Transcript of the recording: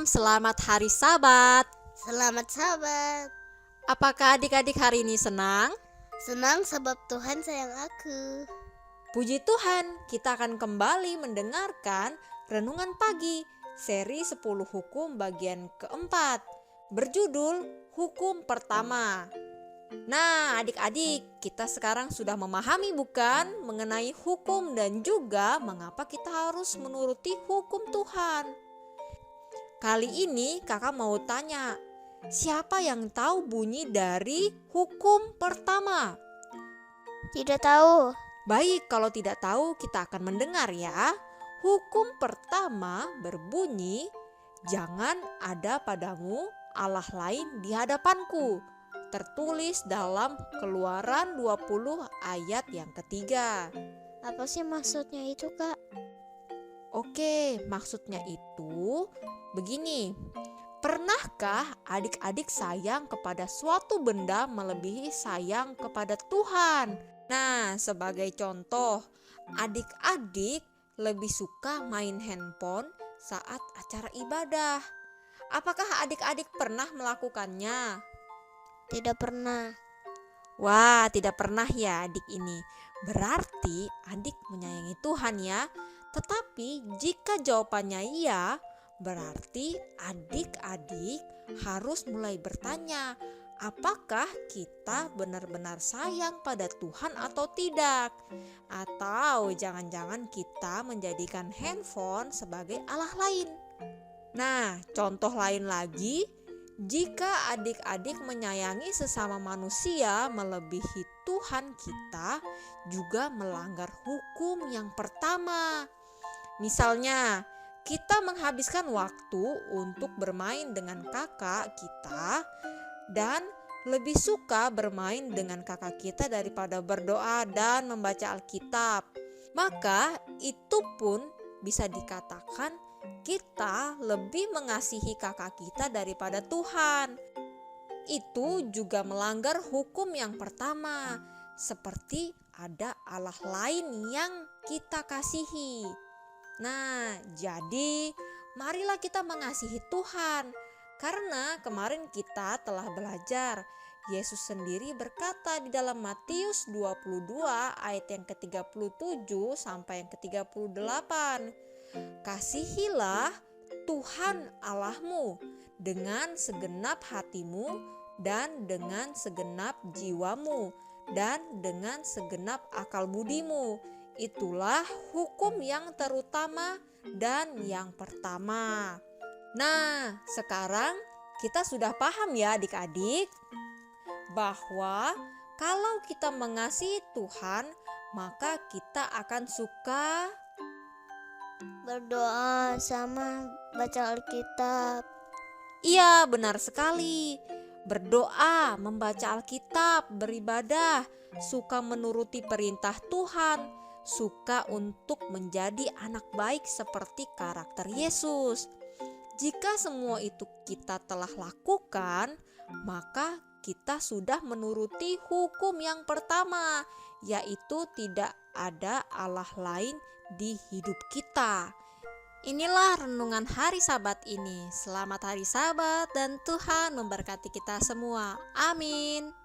selamat hari Sabat. Selamat Sabat. Apakah adik-adik hari ini senang? Senang sebab Tuhan sayang aku. Puji Tuhan, kita akan kembali mendengarkan Renungan Pagi, seri 10 hukum bagian keempat, berjudul Hukum Pertama. Nah, adik-adik, kita sekarang sudah memahami bukan mengenai hukum dan juga mengapa kita harus menuruti hukum Tuhan. Kali ini kakak mau tanya, siapa yang tahu bunyi dari hukum pertama? Tidak tahu. Baik, kalau tidak tahu kita akan mendengar ya. Hukum pertama berbunyi, jangan ada padamu Allah lain di hadapanku. Tertulis dalam Keluaran 20 ayat yang ketiga. Apa sih maksudnya itu, Kak? Oke, maksudnya itu begini. Pernahkah adik-adik sayang kepada suatu benda melebihi sayang kepada Tuhan? Nah, sebagai contoh, adik-adik lebih suka main handphone saat acara ibadah. Apakah adik-adik pernah melakukannya? Tidak pernah. Wah, tidak pernah ya adik ini. Berarti adik menyayangi Tuhan ya. Tetapi jika jawabannya iya, berarti adik-adik harus mulai bertanya, apakah kita benar-benar sayang pada Tuhan atau tidak? Atau jangan-jangan kita menjadikan handphone sebagai Allah lain. Nah, contoh lain lagi, jika adik-adik menyayangi sesama manusia melebihi Tuhan kita, juga melanggar hukum yang pertama. Misalnya, kita menghabiskan waktu untuk bermain dengan kakak kita dan lebih suka bermain dengan kakak kita daripada berdoa dan membaca Alkitab. Maka itu pun bisa dikatakan kita lebih mengasihi kakak kita daripada Tuhan. Itu juga melanggar hukum yang pertama, seperti ada Allah lain yang kita kasihi. Nah, jadi marilah kita mengasihi Tuhan, karena kemarin kita telah belajar. Yesus sendiri berkata di dalam Matius 22 ayat yang ke-37 sampai yang ke-38. Kasihilah Tuhan Allahmu dengan segenap hatimu dan dengan segenap jiwamu dan dengan segenap akal budimu. Itulah hukum yang terutama dan yang pertama. Nah, sekarang kita sudah paham ya adik-adik, bahwa kalau kita mengasihi Tuhan, maka kita akan suka berdoa sama baca Alkitab. Iya, benar sekali. Berdoa, membaca Alkitab, beribadah, suka menuruti perintah Tuhan, suka untuk menjadi anak baik seperti karakter Yesus. Jika semua itu kita telah lakukan, maka kita sudah menuruti hukum yang pertama, yaitu tidak ada Allah lain di hidup kita. Inilah renungan hari Sabat ini. Selamat hari Sabat dan Tuhan memberkati kita semua. Amin.